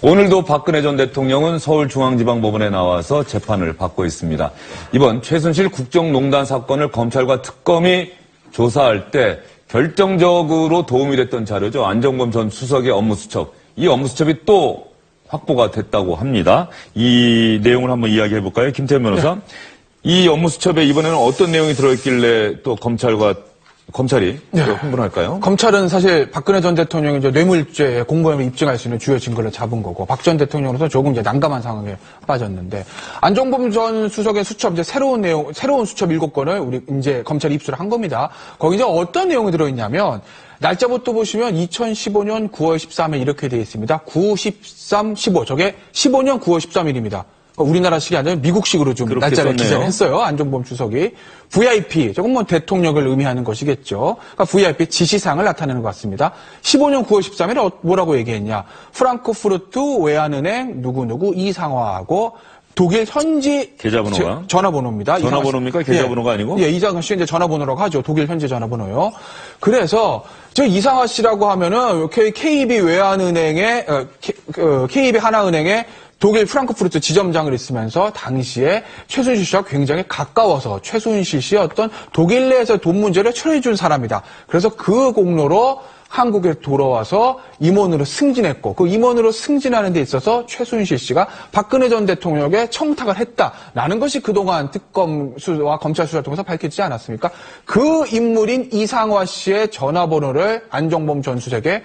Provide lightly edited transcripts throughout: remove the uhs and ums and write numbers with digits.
오늘도 박근혜 전 대통령은 서울중앙지방법원에 나와서 재판을 받고 있습니다. 이번 최순실 국정농단 사건을 검찰과 특검이 조사할 때 결정적으로 도움이 됐던 자료죠. 안정범 전 수석의 업무수첩. 이 업무수첩이 또 확보가 됐다고 합니다. 이 내용을 한번 이야기해 볼까요? 김태현 변호사. 네. 이 업무수첩에 이번에는 어떤 내용이 들어있길래 또 검찰이 네. 흥분할까요? 검찰은 사실 박근혜 전 대통령이 이제 뇌물죄에 공범을 입증할 수 있는 주요 증거를 잡은 거고, 박 전 대통령으로서 조금 이제 난감한 상황에 빠졌는데, 안정범 전 수석의 수첩, 이제 새로운 수첩 7건을 우리 이제 검찰이 입수를 한 겁니다. 거기 이제 어떤 내용이 들어있냐면, 날짜부터 보시면 2015년 9월 13일 이렇게 되어 있습니다. 9, 13, 15. 저게 15년 9월 13일입니다. 우리나라식이 아니라 미국식으로 좀 날짜를 기재했어요. 안정범 주석이. VIP, 조금 뭐 대통령을 의미하는 것이겠죠. 그러니까 VIP 지시사항을 나타내는 것 같습니다. 15년 9월 13일에 뭐라고 얘기했냐. 프랑크푸르트 외환은행 누구누구 이상화하고 독일 현지 계좌번호가 전화번호입니다. 전화번호입니까? 계좌번호가 아니고? 예, 이상화 씨 이제 전화번호라고 하죠. 독일 현지 전화번호요. 그래서 저 이상화 씨라고 하면은 KB 외환은행의 KB 하나은행의 독일 프랑크푸르트 지점장을 있으면서 당시에 최순실 씨와 굉장히 가까워서 최순실 씨의 어떤 독일 내에서 돈 문제를 처리해 준 사람이다. 그래서 그 공로로 한국에 돌아와서 임원으로 승진했고, 그 임원으로 승진하는 데 있어서 최순실 씨가 박근혜 전 대통령에게 청탁을 했다라는 것이 그동안 특검 수와 검찰 수사를 통해서 밝혀지지 않았습니까? 그 인물인 이상화 씨의 전화번호를 안정범 전 수석에게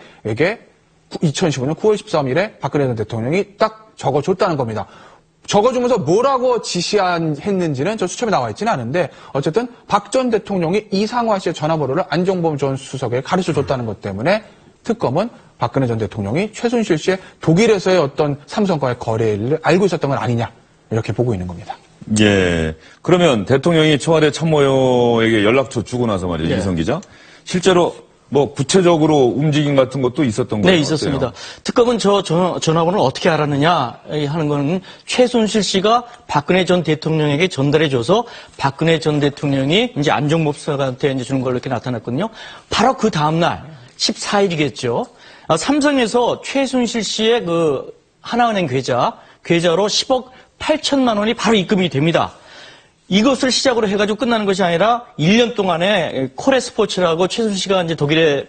2015년 9월 13일에 박근혜 전 대통령이 딱 적어줬다는 겁니다. 적어주면서 뭐라고 지시했는지는 저 수첩에 나와 있지는 않은데, 어쨌든 박 전 대통령이 이상화 씨의 전화번호를 안정범 전 수석에게 가르쳐줬다는 것 때문에 특검은 박근혜 전 대통령이 최순실 씨의 독일에서의 어떤 삼성과의 거래를 알고 있었던 건 아니냐, 이렇게 보고 있는 겁니다. 예. 그러면 대통령이 청와대 참모여에게 연락처 주고 나서 말이에요. 네. 이성 기자. 실제로 뭐 구체적으로 움직임 같은 것도 있었던 거예요? 네, 있었습니다. 어때요? 특검은 저 전화번호를 어떻게 알았느냐 하는 거는 최순실 씨가 박근혜 전 대통령에게 전달해줘서 박근혜 전 대통령이 이제 안정범 수석한테 이제 주는 걸로 이렇게 나타났거든요. 바로 그 다음날 14일이겠죠. 삼성에서 최순실 씨의 그 하나은행 계좌로 10억 8천만 원이 바로 입금이 됩니다. 이것을 시작으로 해가지고 끝나는 것이 아니라 1년 동안에 코레스포츠라고 최순실 씨가 이제 독일에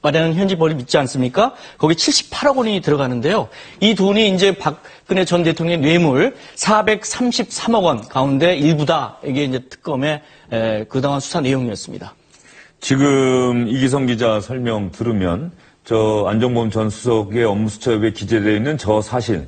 마련한 현지 법이 있지 않습니까? 거기 78억 원이 들어가는데요. 이 돈이 이제 박근혜 전 대통령의 뇌물 433억 원 가운데 일부다. 이게 이제 특검의 그동안 수사 내용이었습니다. 지금 이기성 기자 설명 들으면 저 안정범 전 수석의 업무수첩에 기재되어 있는 저 사실,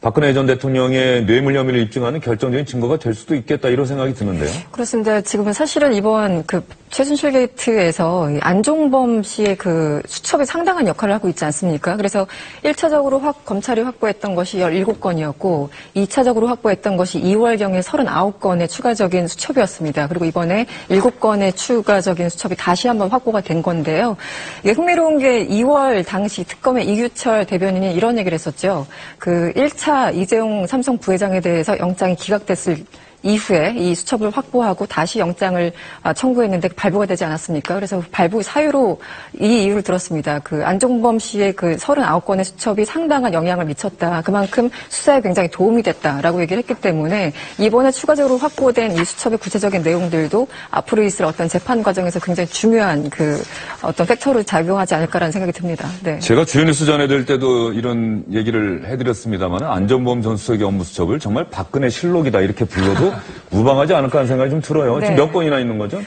박근혜 전 대통령의 뇌물 혐의를 입증하는 결정적인 증거가 될 수도 있겠다, 이런 생각이 드는데요. 그렇습니다. 지금은 사실은 이번 그 최순실 게이트에서 안종범 씨의 그 수첩이 상당한 역할을 하고 있지 않습니까? 그래서 1차적으로 검찰이 확보했던 것이 17건이었고 2차적으로 확보했던 것이 2월경에 39건의 추가적인 수첩이었습니다. 그리고 이번에 7건의 추가적인 수첩이 다시 한번 확보가 된 건데요. 이게 흥미로운 게 2월 당시 특검의 이규철 대변인이 이런 얘기를 했었죠. 그 1차 이재용 삼성 부회장에 대해서 영장이 기각됐을 이후에 이 수첩을 확보하고 다시 영장을 청구했는데 발부가 되지 않았습니까? 그래서 발부 사유로 이 이유를 들었습니다. 그 안종범 씨의 그 39건의 수첩이 상당한 영향을 미쳤다. 그만큼 수사에 굉장히 도움이 됐다라고 얘기를 했기 때문에 이번에 추가적으로 확보된 이 수첩의 구체적인 내용들도 앞으로 있을 어떤 재판 과정에서 굉장히 중요한 그 어떤 팩터로 작용하지 않을까라는 생각이 듭니다. 네. 제가 주요 뉴스 전해드릴 때도 이런 얘기를 해드렸습니다만 안정범 전 수석의 업무수첩을 정말 박근혜 실록이다 이렇게 불러도 무방하지 않을까 하는 생각이 좀 들어요. 네. 지금 몇 건이나 있는 거죠?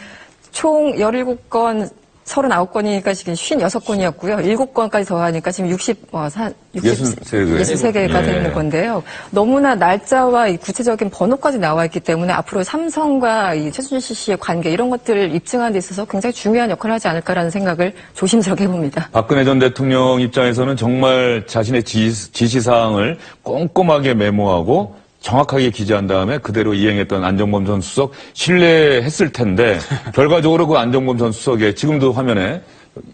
총 17건, 39건이니까 지금 56건이었고요. 7건까지 더하니까 지금 63개가 되는 건데요. 너무나 날짜와 이 구체적인 번호까지 나와 있기 때문에 앞으로 삼성과 이 최순실 씨의 관계 이런 것들을 입증하는 데 있어서 굉장히 중요한 역할을 하지 않을까라는 생각을 조심스럽게 해봅니다. 박근혜 전 대통령 입장에서는 정말 자신의 지시사항을 꼼꼼하게 메모하고 정확하게 기재한 다음에 그대로 이행했던 안정범 전 수석 신뢰했을 텐데 결과적으로 그 안정범 전 수석의 지금도 화면에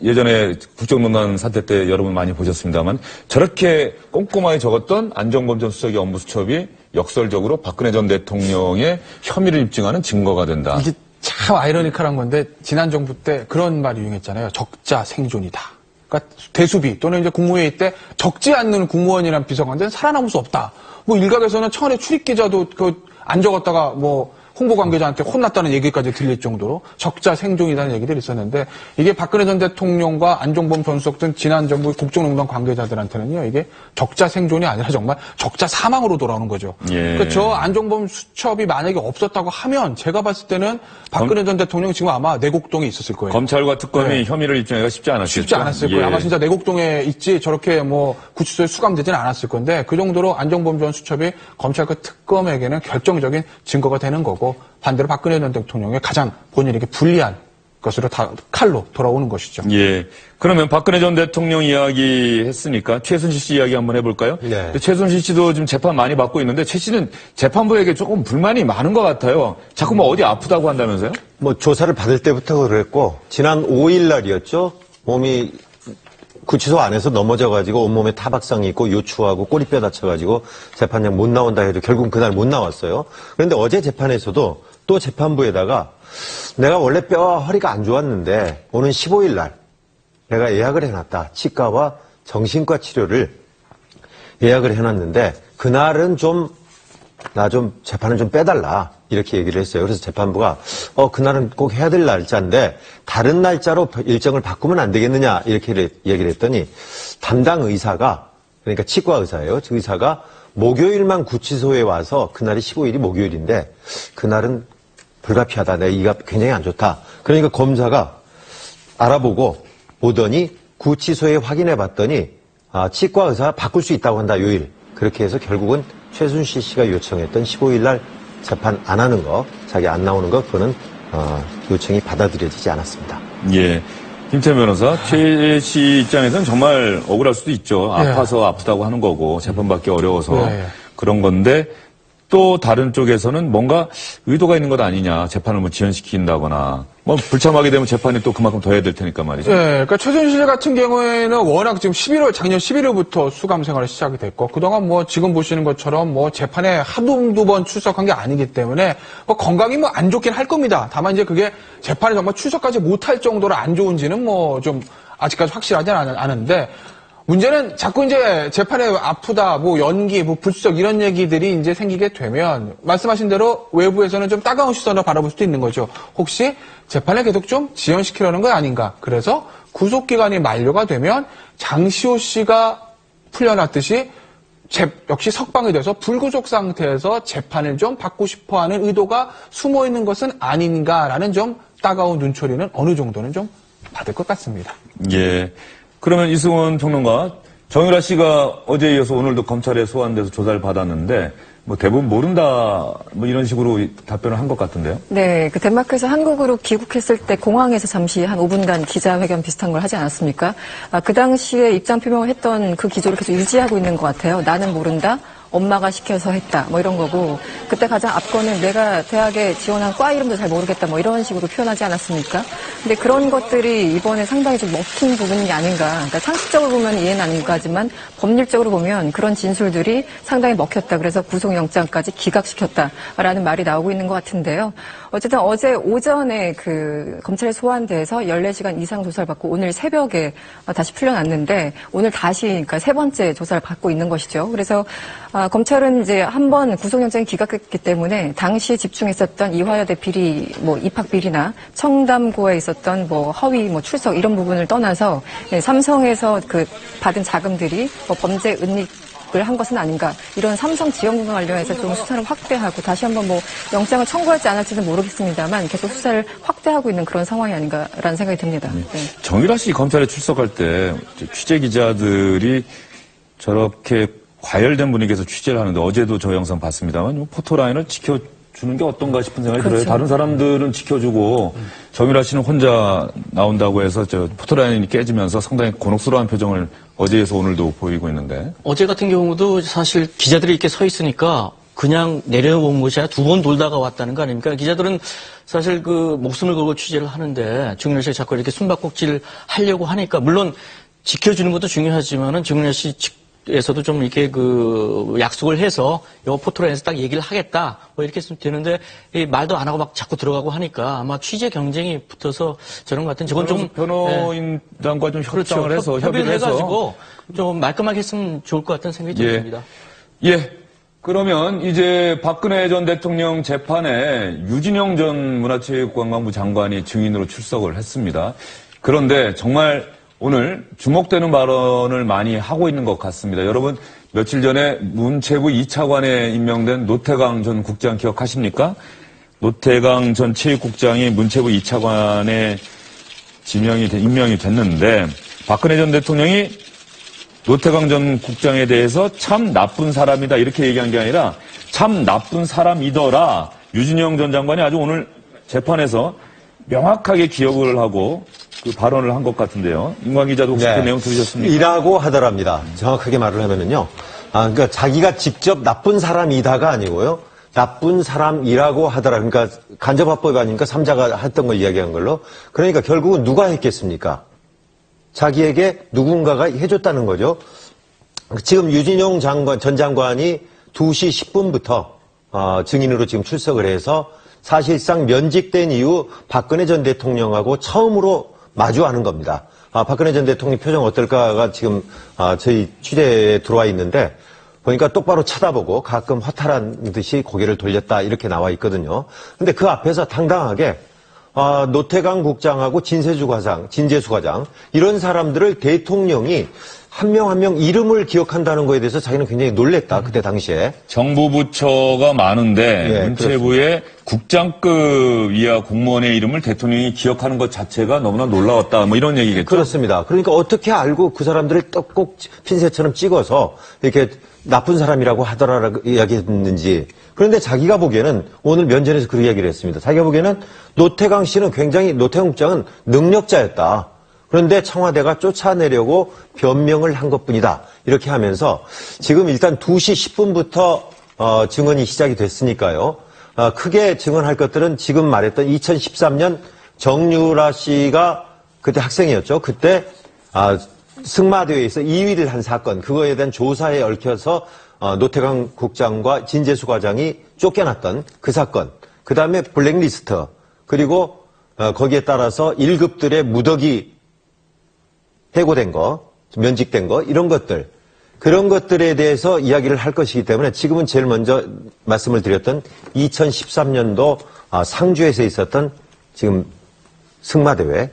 예전에 국정농단 사태 때 여러분 많이 보셨습니다만 저렇게 꼼꼼하게 적었던 안정범 전 수석의 업무수첩이 역설적으로 박근혜 전 대통령의 혐의를 입증하는 증거가 된다. 이게 참 아이러니컬한 건데 지난 정부 때 그런 말이 유행했잖아요. 적자 생존이다. 그러니까 대수비 또는 이제 국무회의 때 적지 않는 국무원이란 비서관들은 살아남을 수 없다. 뭐 일각에서는 청와대 출입기자도 안 적었다가 뭐 홍보 관계자한테 혼났다는 얘기까지 들릴 정도로 적자 생존이라는 얘기들이 있었는데 이게 박근혜 전 대통령과 안종범 전 수석 등 지난 정부 국정농단 관계자들한테는요 이게 적자 생존이 아니라 정말 적자 사망으로 돌아오는 거죠. 예. 그러니까 저 안종범 수첩이 만약에 없었다고 하면 제가 봤을 때는 박근혜 전 대통령 지금 아마 내곡동에 있었을 거예요. 검찰과 특검이 네. 혐의를 입증하기가 쉽지 않았겠죠. 쉽지 않았을 거예요. 아마 진짜 내곡동에 있지 저렇게 뭐 구치소에 수감되지는 않았을 건데 그 정도로 안종범 전 수첩이 검찰과 특검에게는 결정적인 증거가 되는 거고 반대로 박근혜 전 대통령의 가장 본인에게 불리한 것으로 다 칼로 돌아오는 것이죠. 예. 그러면 박근혜 전 대통령 이야기 했으니까 최순실 씨 이야기 한번 해볼까요? 네. 최순실 씨도 지금 재판 많이 받고 있는데 최 씨는 재판부에게 조금 불만이 많은 것 같아요. 자꾸 뭐 어디 아프다고 한다면서요? 뭐 조사를 받을 때부터 그랬고 지난 5일 날이었죠. 몸이 구치소 안에서 넘어져가지고 온몸에 타박상이 있고 요추하고 꼬리뼈 다쳐가지고 재판장 못 나온다 해도 결국 그날 못 나왔어요. 그런데 어제 재판에서도 또 재판부에다가 내가 원래 뼈와 허리가 안 좋았는데 오는 15일 날 내가 예약을 해놨다. 치과와 정신과 치료를 예약을 해놨는데 그날은 나 좀 재판을 좀 빼달라 이렇게 얘기를 했어요. 그래서 재판부가 그날은 꼭 해야 될 날짜인데 다른 날짜로 일정을 바꾸면 안 되겠느냐 이렇게 얘기를 했더니 담당 의사가 그러니까 치과 의사예요. 그 의사가 목요일만 구치소에 와서 그날이 15일이 목요일인데 그날은 불가피하다. 내 이가 굉장히 안 좋다. 그러니까 검사가 알아보고 오더니 구치소에 확인해 봤더니 치과 의사 바꿀 수 있다고 한다. 요일. 그렇게 해서 결국은 최순실 씨가 요청했던 15일 날 재판 안 하는 거, 자기 안 나오는 거, 그거는 요청이 받아들여지지 않았습니다. 예. 김태 변호사, 최 씨 입장에서는 정말 억울할 수도 있죠. 아파서 아프다고 하는 거고 재판받기 어려워서 그런 건데 또 다른 쪽에서는 뭔가 의도가 있는 것 아니냐. 재판을 뭐 지연시킨다거나 뭐 불참하게 되면 재판이 또 그만큼 더 해야 될 테니까 말이죠. 네, 그러니까 최순실 같은 경우에는 워낙 지금 작년 11월부터 수감 생활이 시작이 됐고 그동안 뭐 지금 보시는 것처럼 뭐 재판에 한두 번 출석한 게 아니기 때문에 뭐 건강이 뭐 안 좋긴 할 겁니다. 다만 이제 그게 재판에 정말 출석까지 못할 정도로 안 좋은지는 뭐 좀 아직까지 확실하지 않은데 문제는 자꾸 이제 재판에 아프다, 뭐 연기, 뭐 불출석 이런 얘기들이 이제 생기게 되면 말씀하신 대로 외부에서는 좀 따가운 시선으로 바라볼 수도 있는 거죠. 혹시 재판을 계속 좀 지연시키려는 거 아닌가. 그래서 구속기간이 만료가 되면 장시호 씨가 풀려났듯이 역시 석방이 돼서 불구속 상태에서 재판을 좀 받고 싶어하는 의도가 숨어 있는 것은 아닌가라는 좀 따가운 눈초리는 어느 정도는 좀 받을 것 같습니다. 예. 그러면 이승원 평론가, 정유라 씨가 어제에 이어서 오늘도 검찰에 소환돼서 조사를 받았는데 뭐 대부분 모른다 뭐 이런 식으로 답변을 한 것 같은데요. 네, 그 덴마크에서 한국으로 귀국했을 때 공항에서 잠시 한 5분간 기자회견 비슷한 걸 하지 않았습니까? 그 당시에 입장 표명을 했던 그 기조를 계속 유지하고 있는 것 같아요. 나는 모른다. 엄마가 시켜서 했다. 뭐 이런 거고 그때 가장 앞거는 내가 대학에 지원한 과 이름도 잘 모르겠다. 뭐 이런 식으로 표현하지 않았습니까? 근데 그런 것들이 이번에 상당히 좀 먹힌 부분이 아닌가. 그러니까 상식적으로 보면 이해는 아닌가 하지만 법률적으로 보면 그런 진술들이 상당히 먹혔다. 그래서 구속영장까지 기각시켰다라는 말이 나오고 있는 것 같은데요. 어쨌든 어제 오전에 그 검찰에 소환돼서 14시간 이상 조사를 받고 오늘 새벽에 다시 풀려났는데 오늘 다시 그러니까 세 번째 조사를 받고 있는 것이죠. 그래서 검찰은 이제 한 번 구속영장이 기각했기 때문에 당시 집중했었던 이화여대 비리, 뭐 입학 비리나 청담고에 있었던 뭐 허위, 뭐 출석 이런 부분을 떠나서 삼성에서 그 받은 자금들이 뭐 범죄 은닉을 한 것은 아닌가 이런 삼성 지원금과 관련해서 좀 수사를 확대하고 다시 한번 뭐 영장을 청구할지 안 할지는 모르겠습니다만 계속 수사를 확대하고 있는 그런 상황이 아닌가라는 생각이 듭니다. 네. 정유라 씨 검찰에 출석할 때 취재 기자들이 저렇게 과열된 분위기에서 취재를 하는데 어제도 저 영상 봤습니다만 포토라인을 지켜주는 게 어떤가 싶은 생각이 그렇죠. 들어요. 다른 사람들은 지켜주고 정유라 씨는 혼자 나온다고 해서 저 포토라인이 깨지면서 상당히 곤혹스러운 표정을 어제에서 오늘도 보이고 있는데. 어제 같은 경우도 사실 기자들이 이렇게 서 있으니까 그냥 내려온 것이 아니라 두 번 돌다가 왔다는 거 아닙니까? 기자들은 사실 그 목숨을 걸고 취재를 하는데 정유라 씨가 자꾸 이렇게 숨바꼭질 하려고 하니까 물론 지켜주는 것도 중요하지만은 정유라 씨 에서도 좀 이렇게 그 약속을 해서 요 포토라인에서 딱 얘기를 하겠다 뭐 이렇게 했으면 되는데 이 말도 안 하고 막 자꾸 들어가고 하니까 아마 취재 경쟁이 붙어서 저런 것 같은 저건 좀 변호인단과 좀 협상을 해서 협의를 해서 해가지고 좀 말끔하게 했으면 좋을 것 같다는 생각이 좀 듭니다. 예. 그러면 이제 박근혜 전 대통령 재판에 유진영 전 문화체육관광부 장관이 증인으로 출석을 했습니다. 그런데 정말 오늘 주목되는 발언을 많이 하고 있는 것 같습니다. 여러분 며칠 전에 문체부 2차관에 임명된 노태강 전 국장 기억하십니까? 노태강 전 체육국장이 문체부 2차관에 임명이 됐는데 박근혜 전 대통령이 노태강 전 국장에 대해서 참 나쁜 사람이다 이렇게 얘기한 게 아니라 참 나쁜 사람이더라. 유진영 전 장관이 아주 오늘 재판에서 명확하게 기억을 하고 그 발언을 한 것 같은데요. 임광 기자도 혹시 그 내용 들으셨습니까? 이라고 하더랍니다. 정확하게 말을 하면은요. 그러니까 자기가 직접 나쁜 사람이다가 아니고요. 나쁜 사람이라고 하더라. 그러니까 간접화법 아닙니까? 3자가 했던 걸 이야기한 걸로. 그러니까 결국은 누가 했겠습니까? 자기에게 누군가가 해줬다는 거죠. 지금 유진용 전 장관이 2시 10분부터 증인으로 지금 출석을 해서 사실상 면직된 이후 박근혜 전 대통령하고 처음으로 마주하는 겁니다. 박근혜 전 대통령 표정 어떨까가 지금 저희 취재에 들어와 있는데 보니까 똑바로 쳐다보고 가끔 허탈한 듯이 고개를 돌렸다 이렇게 나와 있거든요. 근데 그 앞에서 당당하게 노태강 국장하고 진재수 과장 이런 사람들을 대통령이 한 명 한 명 이름을 기억한다는 거에 대해서 자기는 굉장히 놀랬다. 그때 당시에. 정부 부처가 많은데 문체부의 국장급 이하 공무원의 이름을 대통령이 기억하는 것 자체가 너무나 놀라웠다. 뭐 이런 얘기겠죠. 그렇습니다. 그러니까 어떻게 알고 그 사람들을 또 꼭 핀셋처럼 찍어서 이렇게 나쁜 사람이라고 하더라라고 이야기했는지. 그런데 자기가 보기에는 오늘 면전에서 그 이야기를 했습니다. 자기가 보기에는 노태강 씨는 노태강 국장은 능력자였다. 그런데 청와대가 쫓아내려고 변명을 한 것뿐이다. 이렇게 하면서 지금 일단 2시 10분부터 증언이 시작이 됐으니까요. 크게 증언할 것들은 지금 말했던 2013년 정유라 씨가 그때 학생이었죠. 그때 승마대회에서 2위를 한 사건, 그거에 대한 조사에 얽혀서 노태강 국장과 진재수 과장이 쫓겨났던 그 사건, 그 다음에 블랙리스트, 그리고 거기에 따라서 1급들의 무더기 해고된 거, 면직된 거, 이런 것들, 그런 것들에 대해서 이야기를 할 것이기 때문에 지금은 제일 먼저 말씀을 드렸던 2013년도 상주에서 있었던 지금 승마대회,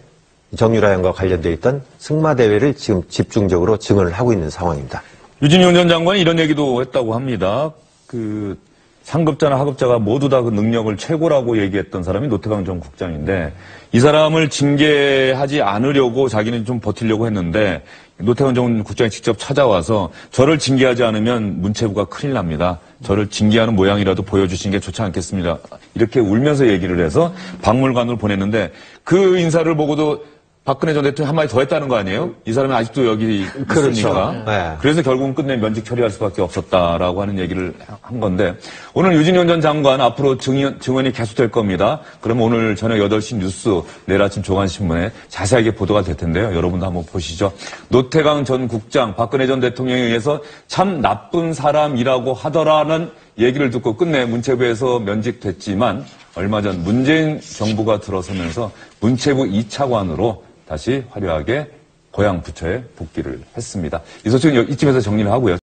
정유라 양과 관련되어 있던 승마대회를 지금 집중적으로 증언을 하고 있는 상황입니다. 유진용 전 장관이 이런 얘기도 했다고 합니다. 그 상급자나 하급자가 모두 다 그 능력을 최고라고 얘기했던 사람이 노태강 전 국장인데 이 사람을 징계하지 않으려고 자기는 좀 버티려고 했는데 노태강 전 국장이 직접 찾아와서 저를 징계하지 않으면 문체부가 큰일 납니다. 저를 징계하는 모양이라도 보여주시는 게 좋지 않겠습니다. 이렇게 울면서 얘기를 해서 박물관으로 보냈는데 그 인사를 보고도 박근혜 전 대통령이 한마디 더 했다는 거 아니에요? 이 사람이 아직도 여기 있으니까. 그렇죠. 네. 그래서 결국은 끝내 면직 처리할 수밖에 없었다라고 하는 얘기를 한 건데 오늘 유진용 전 장관 앞으로 증언이 계속될 겁니다. 그러면 오늘 저녁 8시 뉴스 내일 아침 조간신문에 자세하게 보도가 될 텐데요. 여러분도 한번 보시죠. 노태강 전 국장 박근혜 전 대통령에 의해서 참 나쁜 사람이라고 하더라는 얘기를 듣고 끝내 문체부에서 면직됐지만 얼마 전 문재인 정부가 들어서면서 문체부 2차관으로 다시 화려하게 고향 부처에 복귀를 했습니다. 이 소식은 이쯤에서 정리를 하고요.